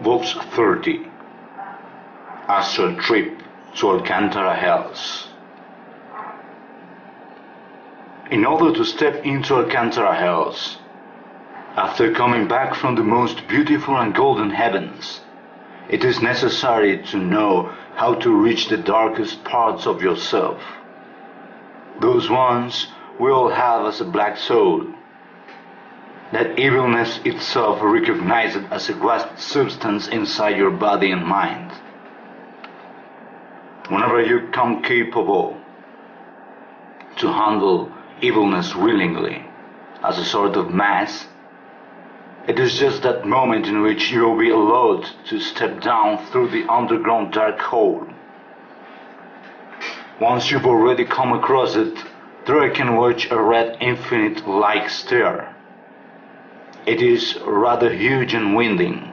Box 30. Astral trip to Alkantara Hills. In order to step into Alkantara Hills, after coming back from the most beautiful and golden heavens, it is necessary to know how to reach the darkest parts of yourself. Those ones we all have as a black soul. That evilness itself recognized as a vast substance inside your body and mind. Whenever you become capable to handle evilness willingly as a sort of mass, it is just that moment in which you will be allowed to step down through the underground dark hole. Once you've already come across it, there you can watch a red infinite-like stair. It is rather huge and winding.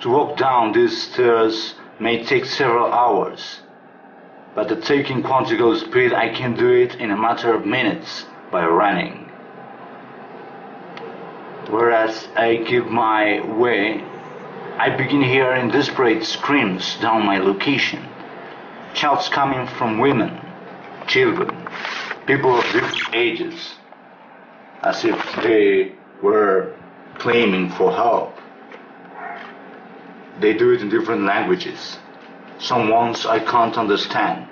To walk down these stairs may take several hours, but at taking quantical speed I can do it in a matter of minutes by running. Whereas I keep my way, I begin hearing desperate screams down my location, shouts coming from women, children, people of different ages, as if they were claiming for help. They do it in different languages. Some ones I can't understand.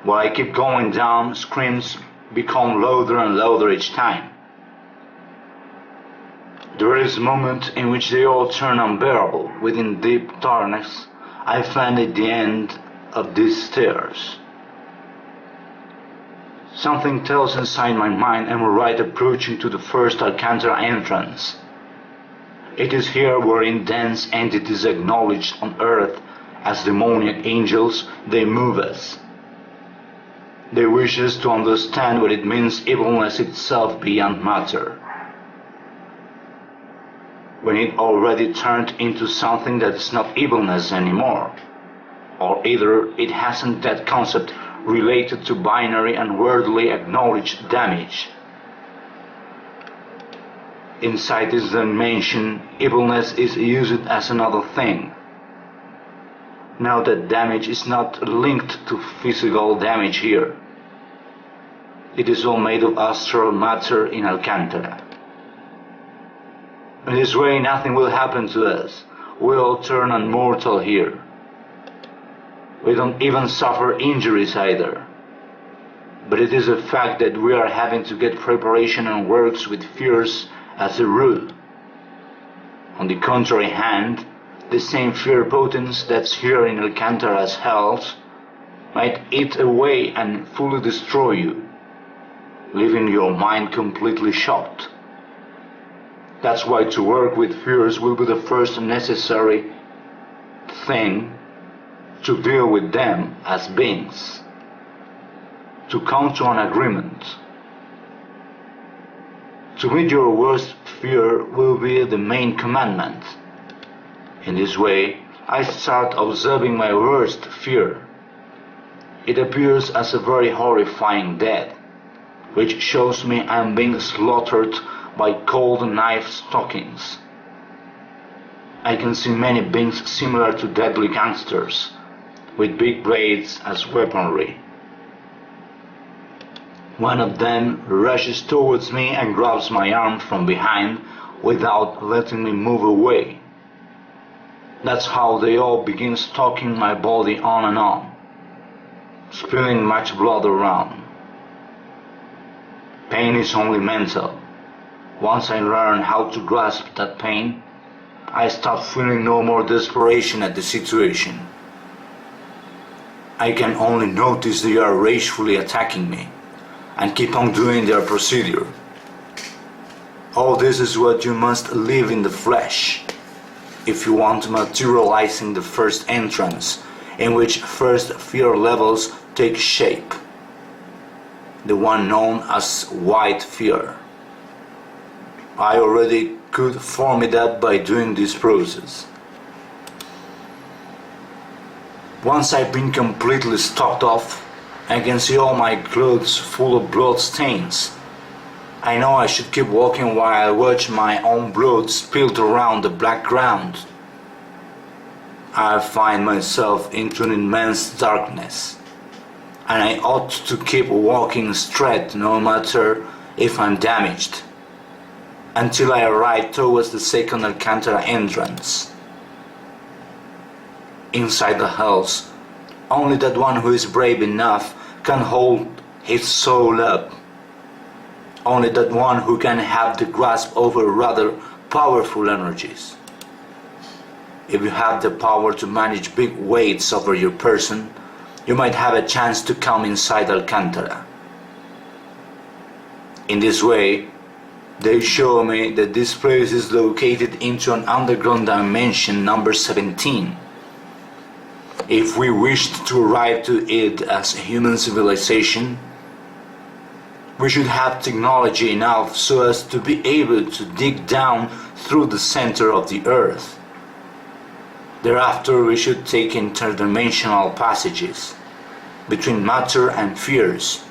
While I keep going down, screams become louder and louder each time. There is a moment in which they all turn unbearable. Within deep darkness, I find at the end of these stairs. Something tells inside my mind I'm right approaching to the first Alkantara entrance. It is here wherein dense entities acknowledged on earth as demoniac angels, they move us. They wish us to understand what it means evilness itself beyond matter. When it already turned into something that is not evilness anymore, or either it hasn't that concept related to binary and worldly acknowledged damage. Inside this dimension, evilness is used as another thing. Now that damage is not linked to physical damage here. It is all made of astral matter in Alkantara. In this way nothing will happen to us. We all turn immortal here. We don't even suffer injuries either. But it is a fact that we are having to get preparation and works with fears as a rule. On the contrary hand, the same fear potence that's here in Alkantara's hells might eat away and fully destroy you, leaving your mind completely shocked. That's why to work with fears will be the first necessary thing, to deal with them as beings, to come to an agreement. To meet your worst fear will be the main commandment. In this way, I start observing my worst fear. It appears as a very horrifying death, which shows me I am being slaughtered by cold knife stockings. I can see many beings similar to deadly gangsters, with big blades as weaponry. One of them rushes towards me and grabs my arm from behind without letting me move away. That's how they all begin stalking my body on and on, spilling much blood around. Pain is only mental. Once I learn how to grasp that pain, I start feeling no more desperation at the situation. I can only notice they are ragefully attacking me and keep on doing their procedure. All this is what you must live in the flesh if you want to materialize in the first entrance, in which first fear levels take shape, the one known as white fear. I already could form it up by doing this process. Once I've been completely stocked off, I can see all my clothes full of blood stains. I know I should keep walking while I watch my own blood spilled around the black ground. I find myself into an immense darkness, and I ought to keep walking straight no matter if I'm damaged, until I arrive towards the second Alcantara entrance. Inside the house, only that one who is brave enough can hold his soul up. Only that one who can have the grasp over rather powerful energies. If you have the power to manage big weights over your person, you might have a chance to come inside Alcantara. In this way, they show me that this place is located into an underground dimension number 17. If we wished to arrive to it as a human civilization, we should have technology enough so as to be able to dig down through the center of the earth. Thereafter we should take interdimensional passages between matter and spheres,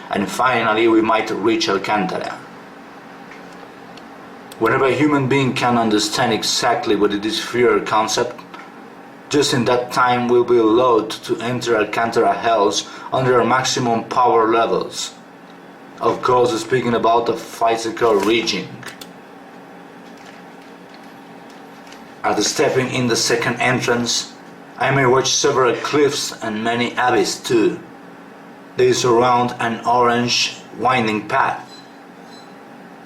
and finally we might reach Alcantara. Whenever a human being can understand exactly what is this sphere concept, just in that time we'll be allowed to enter Alcantara hells under maximum power levels. Of course, speaking about the physical region. After stepping in the second entrance, I may watch several cliffs and many abysses too. They surround an orange winding path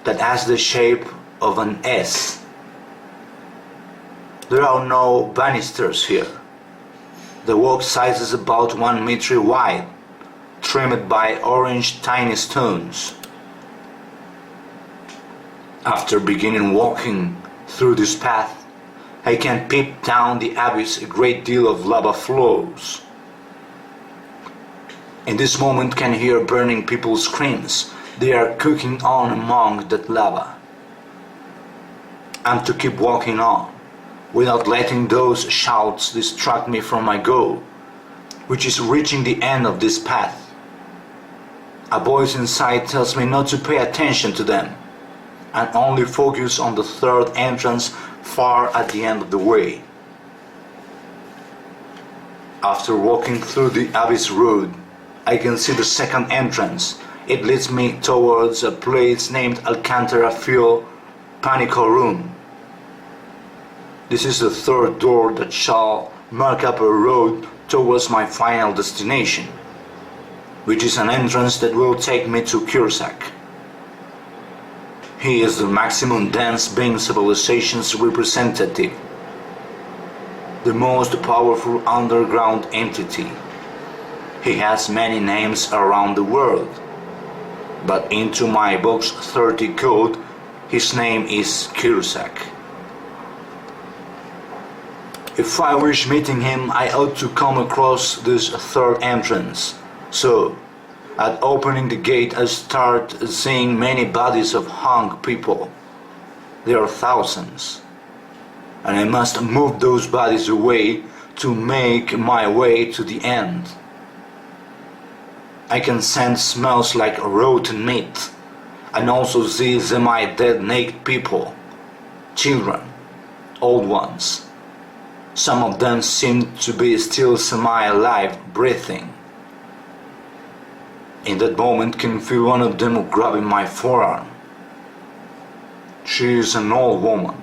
that has the shape of an S. There are no banisters here. The walk size is about 1 meter wide, trimmed by orange tiny stones. After beginning walking through this path, I can peep down the abyss. A great deal of lava flows. In this moment can hear burning people's screams. They are cooking on among that lava. I'm to keep walking on, without letting those shouts distract me from my goal, which is reaching the end of this path. A voice inside tells me not to pay attention to them, and only focus on the third entrance far at the end of the way. After walking through the abyss road, I can see the second entrance. It leads me towards a place named Alkantara Field Panico Room. This is the third door that shall mark up a road towards my final destination, which is an entrance that will take me to Kursak. He is the maximum dense being civilization's representative, the most powerful underground entity. He has many names around the world, but into my box 30 code, his name is Kursak. If I wish meeting him, I ought to come across this third entrance. So, at opening the gate, I start seeing many bodies of hung people. There are thousands, and I must move those bodies away to make my way to the end. I can sense smells like rotten meat, and also see semi-dead naked people, children, old ones. Some of them seem to be still semi-alive, breathing. In that moment, can feel one of them grabbing my forearm. She is an old woman,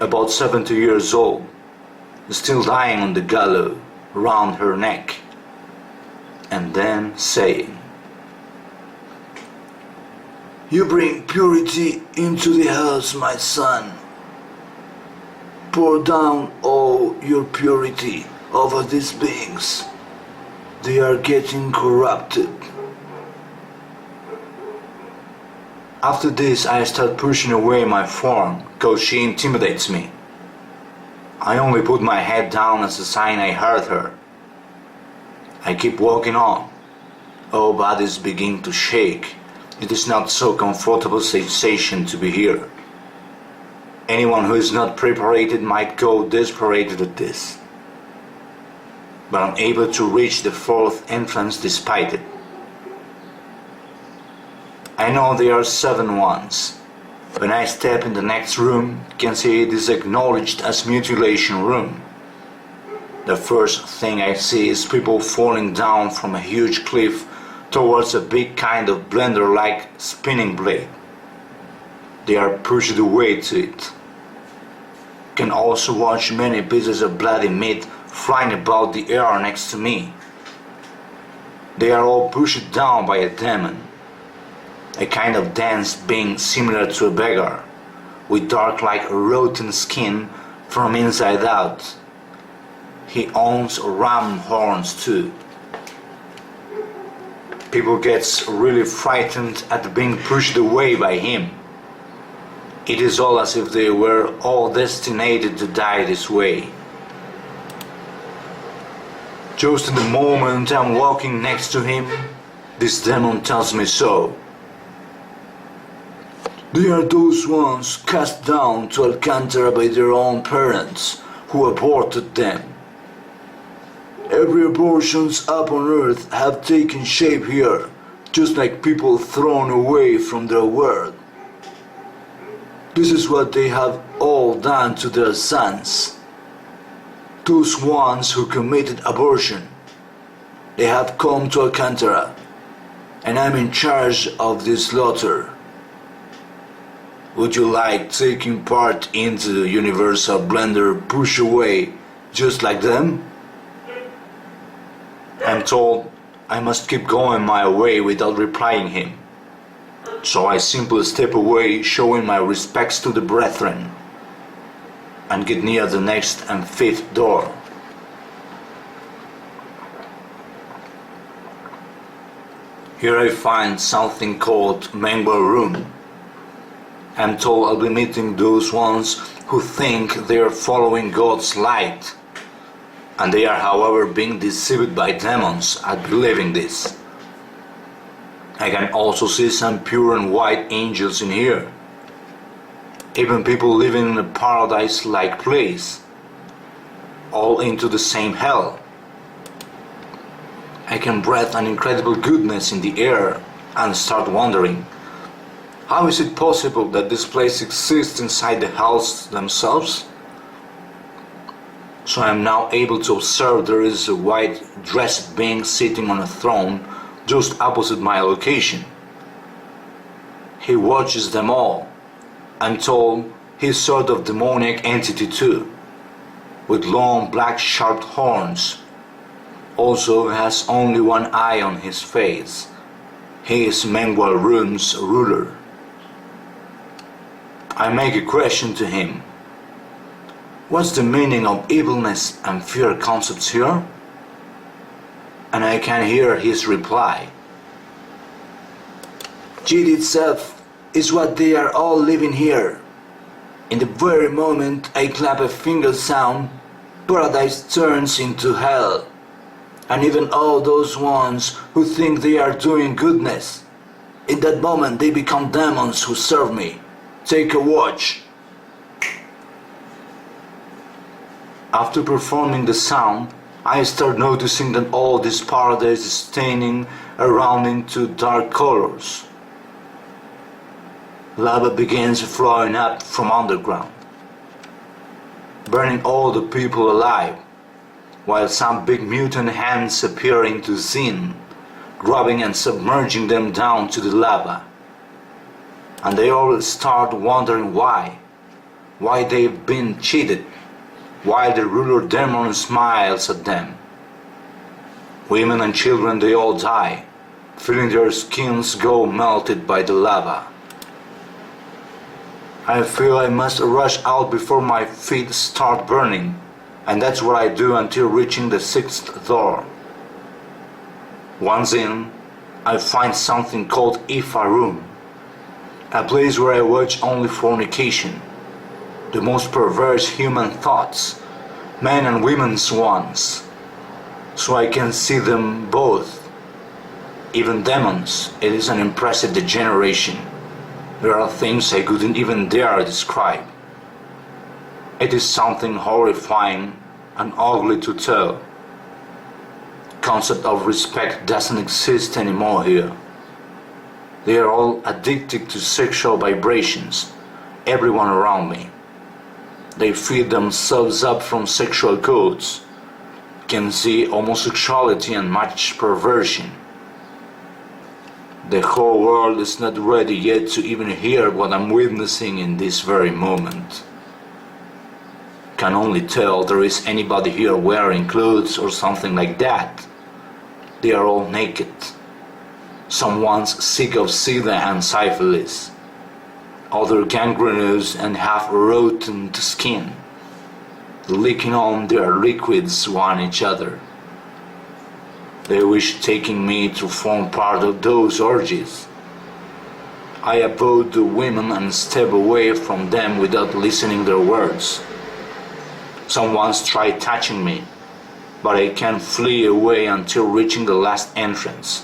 about 70 years old, still lying on the gallows round her neck, and then saying, "You bring purity into the house, my son. Pour down all your purity over these beings. They are getting corrupted." After this, I start pushing away my form, cause she intimidates me. I only put my head down as a sign I heard her. I keep walking on. All bodies begin to shake. It is not so comfortable sensation to be here. Anyone who is not prepared might go desperate at this. But I'm able to reach the fourth entrance despite it. I know there are 7 ones. When I step in the next room, you can see it is acknowledged as mutilation room. The first thing I see is people falling down from a huge cliff towards a big kind of blender-like spinning blade. They are pushed away to it. You can also watch many pieces of bloody meat flying about the air next to me. They are all pushed down by a demon, a kind of dense being similar to a beggar, with dark like rotten skin from inside out. He owns ram horns too. People get really frightened at being pushed away by him. It is all as if they were all destined to die this way. Just in the moment I'm walking next to him, this demon tells me so. They are those ones cast down to Alkantara by their own parents, who aborted them. Every abortions upon earth have taken shape here, just like people thrown away from their world. This is what they have all done to their sons. Those ones who committed abortion. They have come to Alkantara, and I'm in charge of this slaughter. Would you like taking part into the Universal Blender push away just like them? I'm told I must keep going my way without replying him. So I simply step away, showing my respects to the brethren, and get near the next and 5th door. Here I find something called Mango Room. I'm told I'll be meeting those ones who think they are following God's light, and they are however being deceived by demons at believing this. I can also see some pure and white angels in here. Even people living in a paradise-like place, all into the same hell. I can breathe an incredible goodness in the air and start wondering, how is it possible that this place exists inside the hells themselves? So I am now able to observe there is a white-dressed being sitting on a throne just opposite my location. He watches them all. I'm told he's sort of demoniac entity too, with long black sharp horns. Also has only one eye on his face. He is Mengual Room's ruler. I make a question to him. What's the meaning of evilness and fear concepts here? And I can hear his reply. Jid itself is what they are all living here. In the very moment I clap a finger sound, paradise turns into hell. And even all those ones who think they are doing goodness, in that moment they become demons who serve me. Take a watch. After performing the sound, I start noticing that all this paradise is staining around into dark colors. Lava begins flowing up from underground, burning all the people alive, while some big mutant hands appear into the scene, grabbing and submerging them down to the lava. And they all start wondering why they've been cheated, while the ruler demon smiles at them. Women and children, they all die, feeling their skins go melted by the lava. I feel I must rush out before my feet start burning, and that's what I do until reaching the 6th door. Once in, I find something called Ifa Room, a place where I watch only fornication, the most perverse human thoughts, men and women's ones, so I can see them both. Even demons, it is an impressive degeneration. There are things I couldn't even dare describe. It is something horrifying and ugly to tell. Concept of respect doesn't exist anymore here. They are all addicted to sexual vibrations, everyone around me. They feed themselves up from sexual codes, can see homosexuality and much perversion. The whole world is not ready yet to even hear what I'm witnessing in this very moment. Can only tell there is anybody here wearing clothes or something like that. They are all naked. Someone's sick of sida and syphilis, other gangrenous and half-rotten skin, licking on their liquids one each other. They wish taking me to form part of those orgies. I avoid the women and step away from them without listening their words. Someone's tried touching me, but I can flee away until reaching the last entrance,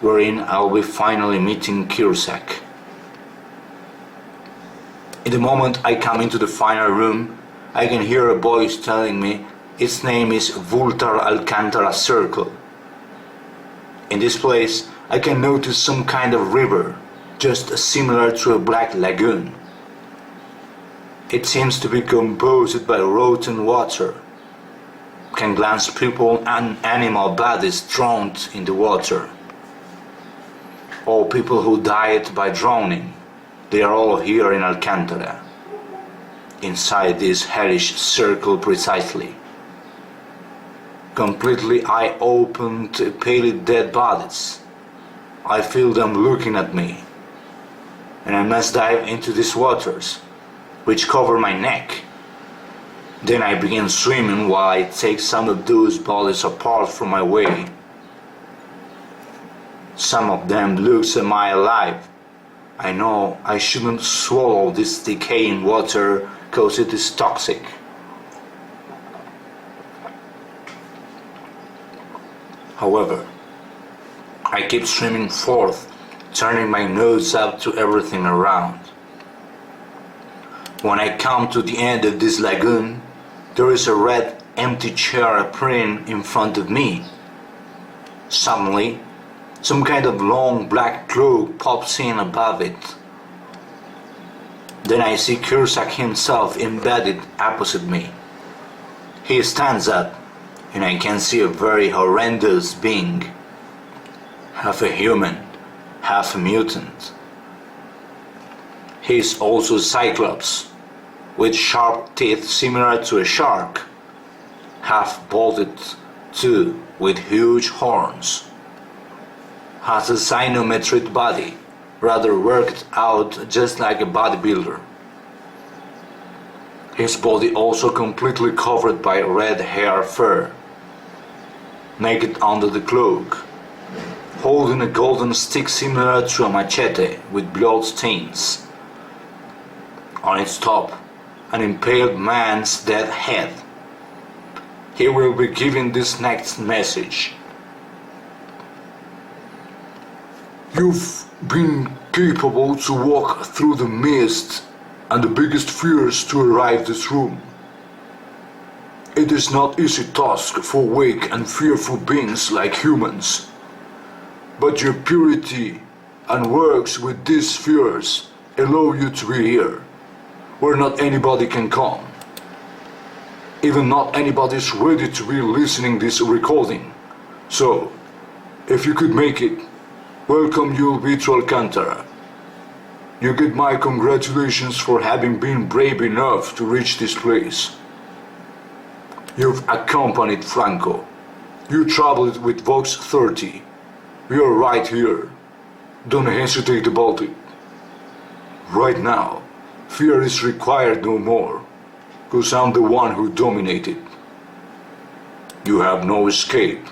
wherein I'll be finally meeting Kirsak. In the moment I come into the final room, I can hear a voice telling me its name is Vultar Alkantara Circle. In this place, I can notice some kind of river, just similar to a black lagoon. It seems to be composed by rotten water. Can glance people and animal bodies drowned in the water. All people who died by drowning, they are all here in Alkantara, inside this hellish circle precisely. Completely eye-open to pale dead bodies. I feel them looking at me, and I must dive into these waters, which cover my neck. Then I begin swimming while I take some of those bodies apart from my way. Some of them look semi-alive. I know I shouldn't swallow this decaying water because it is toxic. However, I keep swimming forth, turning my nose up to everything around. When I come to the end of this lagoon, there is a red empty chair appearing in front of me. Suddenly, some kind of long black cloak pops in above it. Then I see Kirsak himself embedded opposite me. He stands up, and I can see a very horrendous being, half a human, half a mutant. He is also Cyclops, with sharp teeth similar to a shark, half bolted too, with huge horns. Has a cynometric body, rather worked out just like a bodybuilder. His body also completely covered by red hair fur. Naked under the cloak, holding a golden stick similar to a machete with blood stains. On its top, an impaled man's dead head. He will be giving this next message. You've been capable to walk through the mist and the biggest fears to arrive this room. It is not easy task for weak and fearful beings like humans, but your purity and works with these fears allow you to be here, where not anybody can come. Even not anybody is ready to be listening this recording. So, if you could make it, welcome you'll be to Alkantara. You get my congratulations for having been brave enough to reach this place. You've accompanied Franco. You traveled with Vox 30. You're right here. Don't hesitate about it. Right now, fear is required no more, because I'm the one who dominated. You have no escape.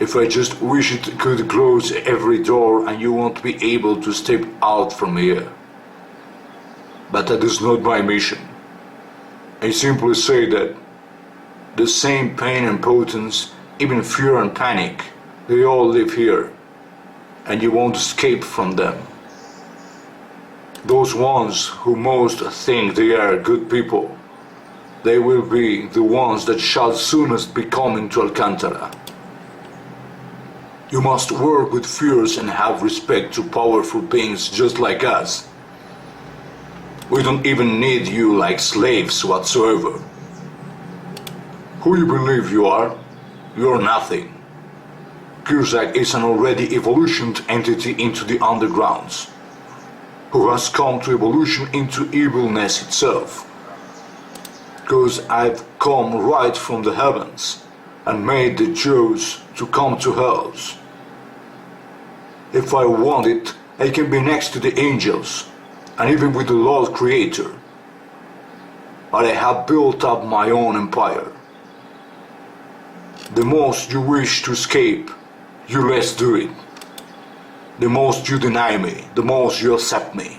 If I just wish it could close every door and you won't be able to step out from here. But that is not my mission. I simply say that the same pain and potence, even fear and panic, they all live here, and you won't escape from them. Those ones who most think they are good people, they will be the ones that shall soonest be coming to Alkantara. You must work with fears and have respect to powerful beings just like us. We don't even need you like slaves whatsoever. Who you believe you are? You're nothing. Cusack is an already evolutioned entity into the undergrounds, who has come to evolution into evilness itself. Because I've come right from the heavens and made the choice to come to hells. If I want it, I can be next to the angels, and even with the Lord Creator. But I have built up my own empire. The most you wish to escape, you less do it. The most you deny me, the most you accept me.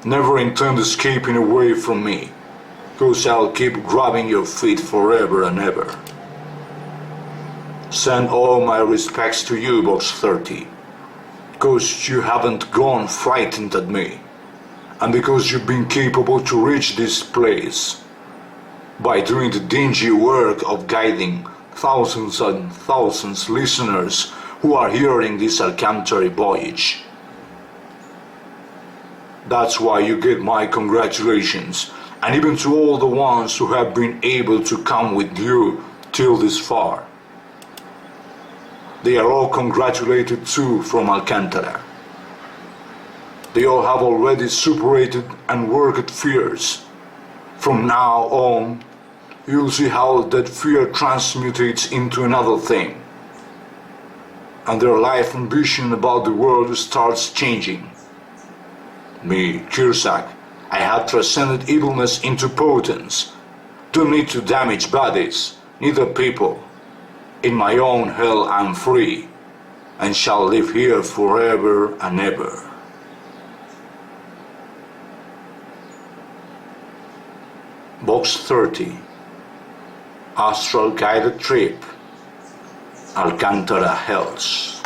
Never intend escaping away from me, because I'll keep grabbing your feet forever and ever. Send all my respects to you, Box 30, because you haven't gone frightened at me, and because you've been capable to reach this place by doing the dingy work of guiding thousands and thousands listeners who are hearing this Alkantara voyage. That's why you get my congratulations, and even to all the ones who have been able to come with you till this far. They are all congratulated too from Alkantara. They all have already superated and worked fears. From now on, you'll see how that fear transmutates into another thing, and their life and vision about the world starts changing. Me, Cusack, I have transcended evilness into potence. Don't need to damage bodies, neither people. In my own hell I'm free, and shall live here forever and ever. Box 30. Astral Guided Trip, Alkantara Hells.